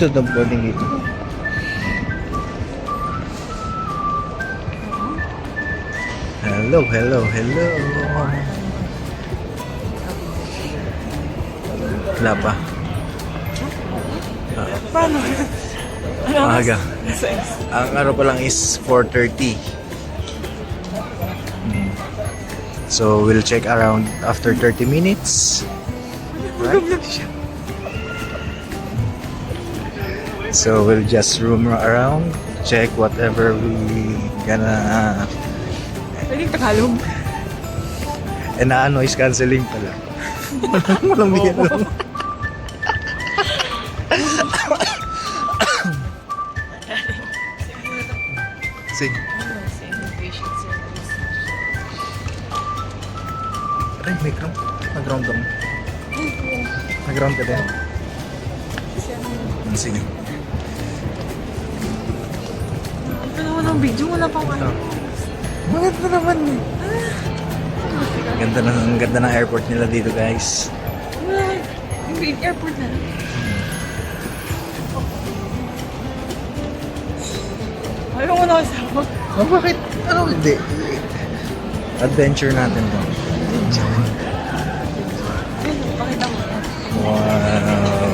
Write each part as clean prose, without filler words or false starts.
Ito daw boarding dito. Hello, hello, hello. Wala pa. Paano? Maaga. Ang araw pa lang is 4:30. So we'll check around after 30 minutes. Right? So we'll just roam around, check whatever we gonna. Pwedeng Tagalog. And noise cancelling pala. Walang bigyan lang. Sige. Ay, may ground. Nag-ground ka mo. Nag-ground ka din. Sige. Ito naman ang video, wala pang ano. Maganda naman eh. Ang ganda ng airport nila dito, guys. Wala, yung airport na. Ayaw ko na kasama. Oh, bakit? Ano hindi? Adventure natin to. Pakita mo yan. Wow.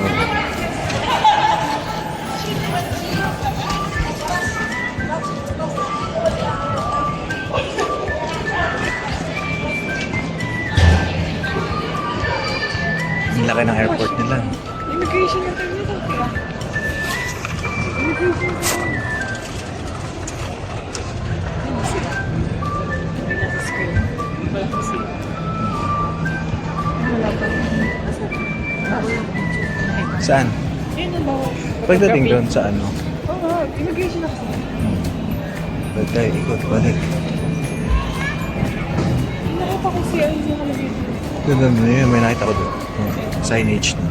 Ang laki ng airport nila. Immigration na tayo nito. Immigration na tayo. Saan? Ayun na daw. Pagdating doon sa ano? Oo, immigration na kasi. Pwede tayo ikot balik. Nakita ko siya yung nakalagay. Doon, may nakita ko doon. Signage na.